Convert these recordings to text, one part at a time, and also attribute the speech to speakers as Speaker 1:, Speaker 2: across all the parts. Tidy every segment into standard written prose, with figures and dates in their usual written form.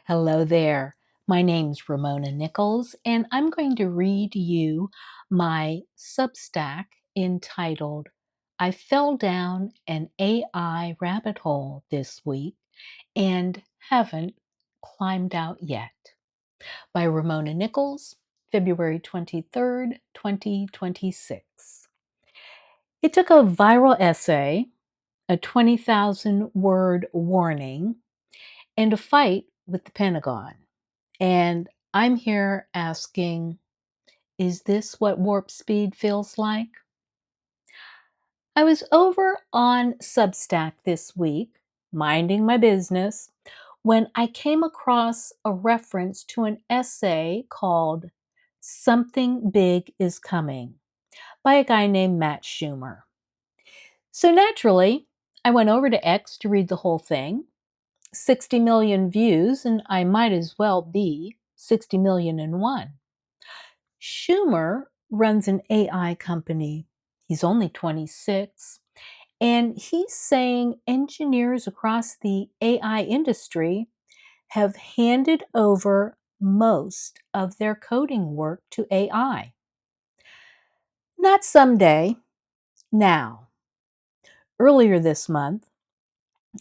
Speaker 1: Hello there. My name's Ramona Nichols, and I'm going to read you my Substack entitled I Fell Down an AI Rabbit Hole This Week and Haven't Climbed Out Yet by Ramona Nichols, February 23rd, 2026. It took a viral essay, a 20,000 word warning, and a fight with the Pentagon. And I'm here asking, is this what warp speed feels like? I was over on Substack this week, minding my business, when I came across a reference to an essay called Something Big is Coming by a guy named Matt Shumer. So naturally, I went over to X to read the whole thing. 60 million views, and I might as well be 60 million and one. Shumer runs an AI company. He's only 26, and he's saying engineers across the AI industry have handed over most of their coding work to AI. Not someday, now. Earlier this month,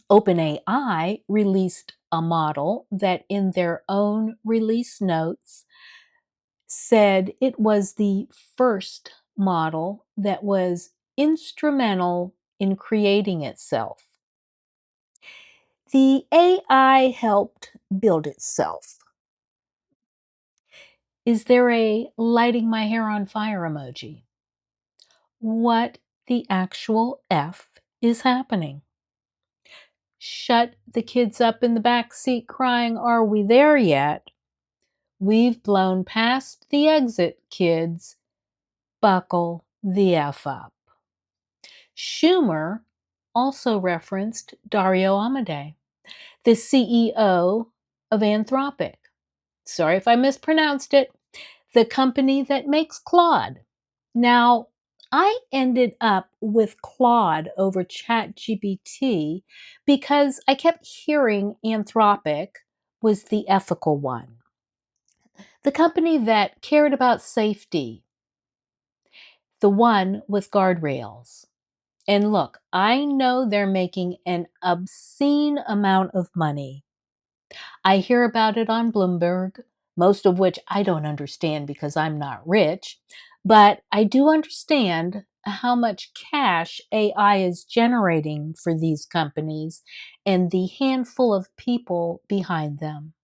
Speaker 1: OpenAI released a model that, in their own release notes, said it was the first model that was instrumental in creating itself. The AI helped build itself. Is there a lighting my hair on fire emoji? What the actual F is happening? Shut the kids up in the back seat crying, "Are we there yet?" We've blown past the exit, kids. Buckle the F up. Shumer also referenced Dario Amodei, the CEO of Anthropic. Sorry if I mispronounced it. The company that makes Claude. Now, I ended up with Claude over ChatGPT because I kept hearing Anthropic was the ethical one, the company that cared about safety, the one with guardrails. And look, I know they're making an obscene amount of money. I hear about it on Bloomberg, most of which I don't understand because I'm not rich, but I do understand how much cash AI is generating for these companies and the handful of people behind them.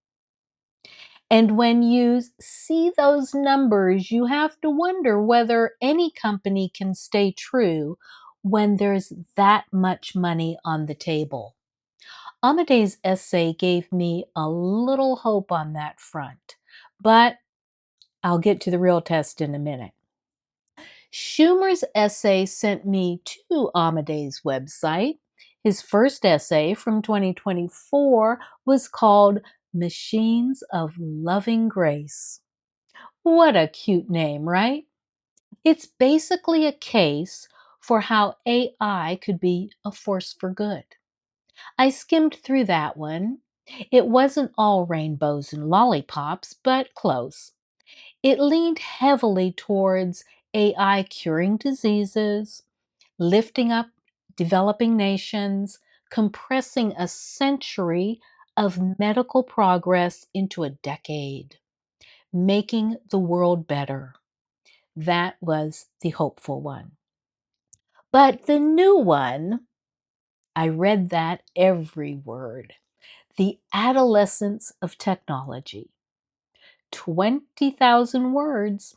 Speaker 1: And when you see those numbers, you have to wonder whether any company can stay true when there's that much money on the table. Amadei's essay gave me a little hope on that front, but I'll get to the real test in a minute. Schumer's essay sent me to Amadei's website. His first essay from 2024 was called Machines of Loving Grace. What a cute name, right? It's basically a case for how AI could be a force for good. I skimmed through that one. It wasn't all rainbows and lollipops, but close. It leaned heavily towards AI curing diseases, lifting up developing nations, compressing a century of medical progress into a decade, making the world better. That was the hopeful one. But the new one, I read that every word. The Adolescence of Technology. 20,000 words.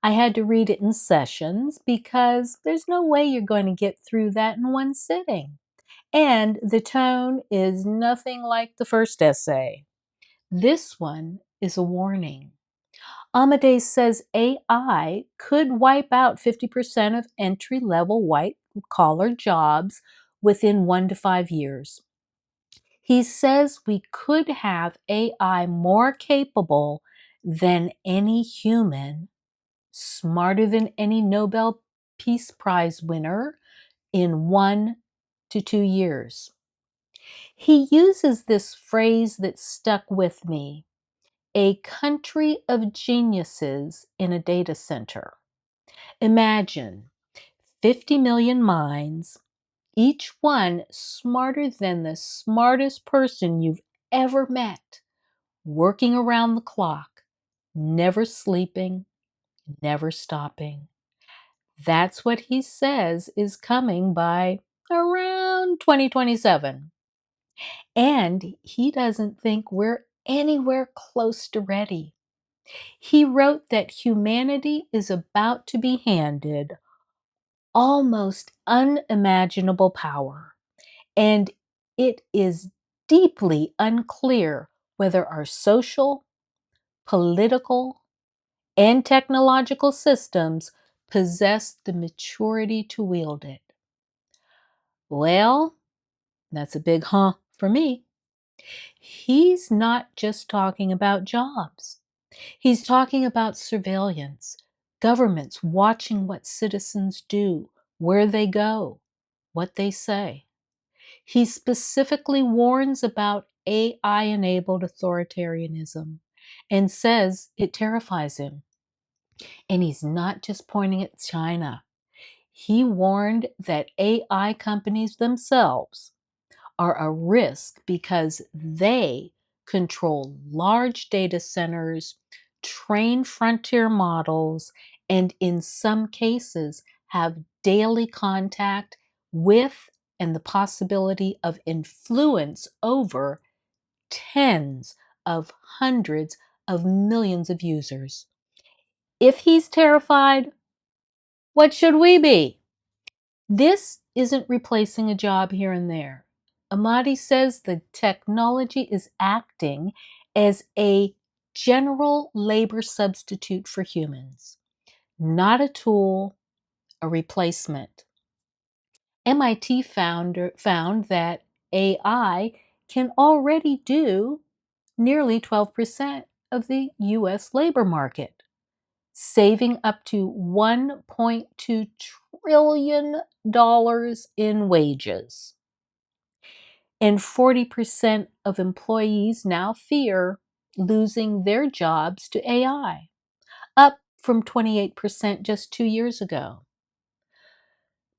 Speaker 1: I had to read it in sessions because there's no way you're going to get through that in one sitting. And the tone is nothing like the first essay. This one is a warning. Amodei says AI could wipe out 50% of entry-level white-collar jobs within 1 to 5 years. He says we could have AI more capable than any human, smarter than any Nobel Peace Prize winner in 1 to 2 years. He uses this phrase that stuck with me: a country of geniuses in a data center. Imagine 50 million minds, each one smarter than the smartest person you've ever met, working around the clock, never sleeping, never stopping. That's what he says is coming by around 2027. And he doesn't think we're anywhere close to ready. He wrote that humanity is about to be handed almost unimaginable power, and it is deeply unclear whether our social, political, and technological systems possess the maturity to wield it. Well, that's a big huh for me. He's not just talking about jobs. He's talking about surveillance, governments watching what citizens do, where they go, what they say. He specifically warns about AI enabled authoritarianism and says it terrifies him. And he's not just pointing at China. He warned that AI companies themselves are a risk because they control large data centers, train frontier models, and in some cases have daily contact with and the possibility of influence over tens of hundreds of millions of users. If he's terrified, what should we be? This isn't replacing a job here and there. Amodei says the technology is acting as a general labor substitute for humans, not a tool, a replacement. MIT found that AI can already do nearly 12% of the US labor market, saving up to $1.2 trillion in wages. And 40% of employees now fear losing their jobs to AI, up from 28% just 2 years ago.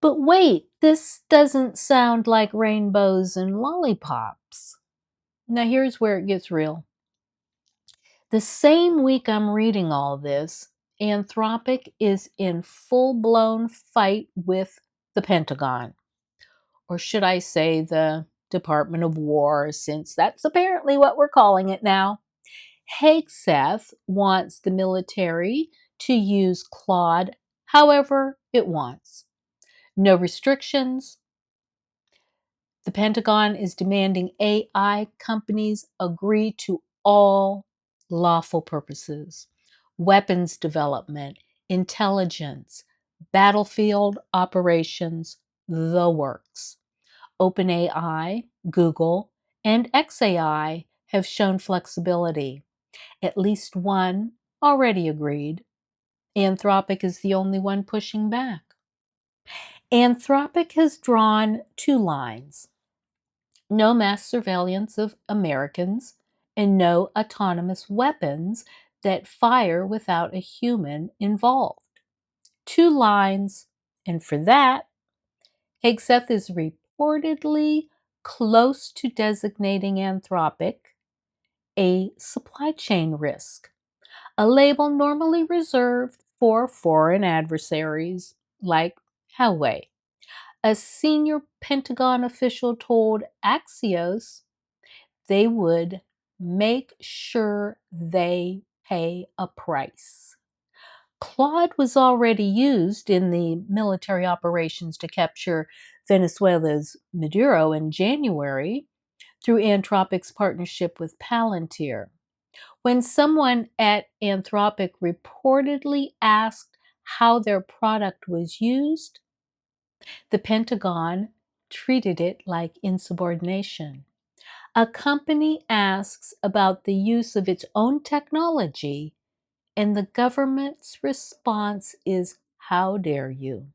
Speaker 1: But wait, this doesn't sound like rainbows and lollipops. Now here's where it gets real. The same week I'm reading all this, Anthropic is in full-blown fight with the Pentagon. Or should I say the Department of War, since that's apparently what we're calling it now. Hegseth wants the military to use Claude however it wants. No restrictions. The Pentagon is demanding AI companies agree to all lawful purposes: weapons development, intelligence, battlefield operations, the works. OpenAI, Google, and XAI have shown flexibility. At least one already agreed. Anthropic is the only one pushing back. Anthropic has drawn two lines: no mass surveillance of Americans and no autonomous weapons that fire without a human involved. Two lines, and for that, Hegseth is reportedly close to designating Anthropic a supply chain risk, a label normally reserved for foreign adversaries like Huawei. A senior Pentagon official told Axios they would make sure they pay a price. Claude was already used in the military operations to capture Venezuela's Maduro in January through Anthropic's partnership with Palantir. When someone at Anthropic reportedly asked how their product was used, the Pentagon treated it like insubordination. A company asks about the use of its own technology, and the government's response is, "How dare you?"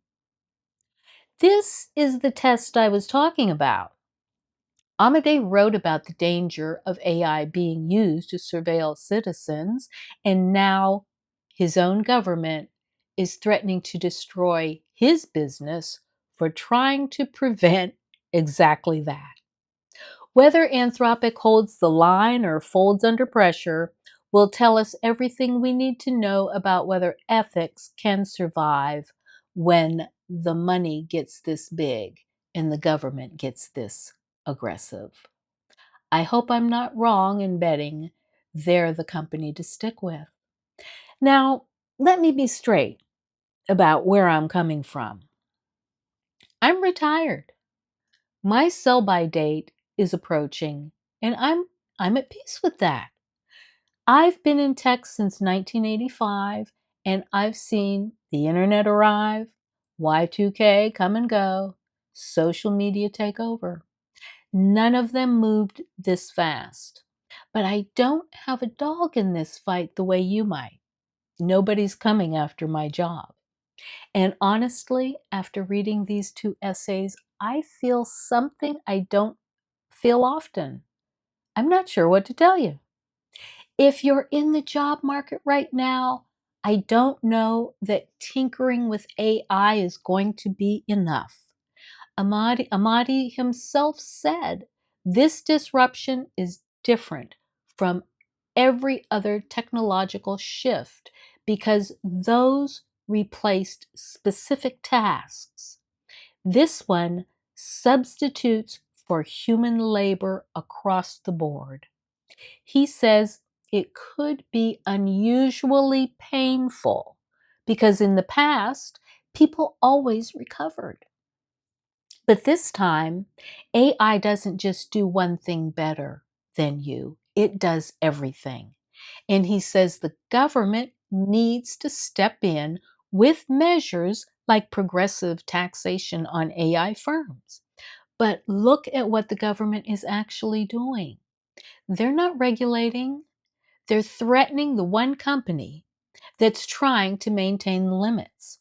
Speaker 1: This is the test I was talking about. Amodei wrote about the danger of AI being used to surveil citizens, and now his own government is threatening to destroy his business for trying to prevent exactly that. Whether Anthropic holds the line or folds under pressure will tell us everything we need to know about whether ethics can survive when the money gets this big and the government gets this aggressive. I hope I'm not wrong in betting they're the company to stick with. Now, let me be straight about where I'm coming from. I'm retired. My sell by date is approaching, and I'm at peace with that. I've been in tech since 1985, and I've seen the internet arrive, Y2K come and go, social media take over. None of them moved this fast. But I don't have a dog in this fight the way you might. Nobody's coming after my job. And honestly, after reading these two essays, I feel something I don't feel often. I'm not sure what to tell you. If you're in the job market right now, I don't know that tinkering with AI is going to be enough. Amadi himself said this disruption is different from every other technological shift because those replaced specific tasks. This one substitutes for human labor across the board. He says it could be unusually painful because in the past, people always recovered. But this time, AI doesn't just do one thing better than you, it does everything. And he says the government needs to step in with measures like progressive taxation on AI firms. But look at what the government is actually doing. They're not regulating, they're threatening the one company that's trying to maintain the limits.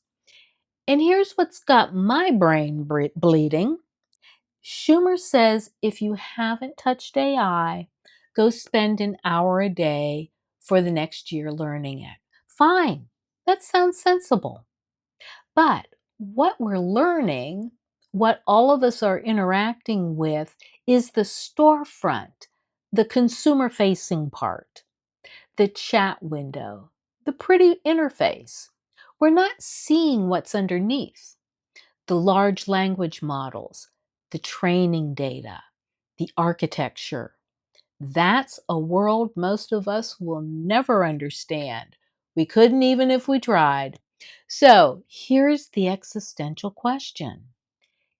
Speaker 1: And here's what's got my brain bleeding. Shumer says if you haven't touched AI, go spend an hour a day for the next year learning it. Fine, that sounds sensible. But what we're learning, what all of us are interacting with, is the storefront, the consumer facing part, the chat window, the pretty interface. We're not seeing what's underneath the large language models, the training data, the architecture. That's a world most of us will never understand. We couldn't even if we tried. So here's the existential question.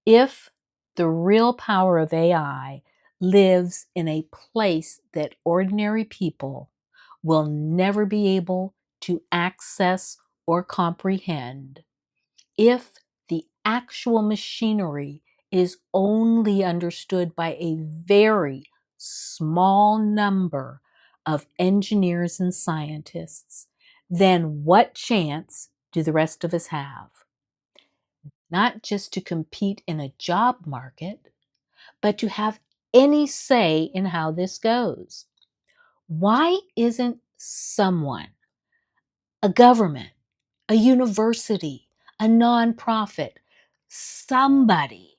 Speaker 1: If the real power of AI lives in a place that ordinary people will never be able to access or comprehend, if the actual machinery is only understood by a very small number of engineers and scientists, then what chance do the rest of us have? Not just to compete in a job market, but to have any say in how this goes. Why isn't someone, a government, a university, a nonprofit, somebody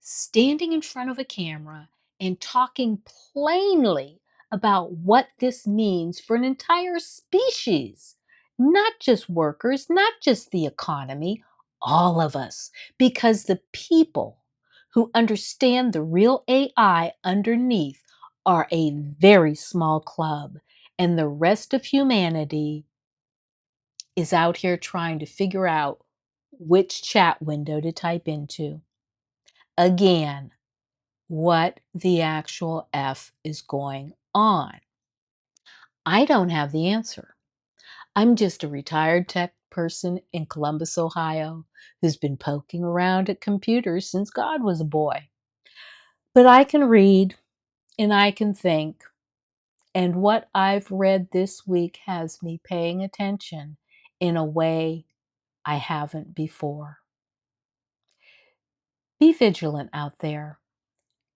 Speaker 1: standing in front of a camera and talking plainly about what this means for an entire species, not just workers, not just the economy, all of us, because the people who understand the real AI underneath are a very small club, and the rest of humanity is out here trying to figure out which chat window to type into. Again, what the actual F is going on? I don't have the answer. I'm just a retired tech person in Columbus, Ohio, who's been poking around at computers since God was a boy. But I can read and I can think, and what I've read this week has me paying attention in a way I haven't before. Be vigilant out there.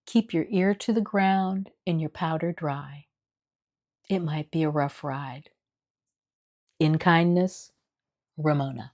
Speaker 1: Keep your ear to the ground and your powder dry. It might be a rough ride. In kindness, Ramona.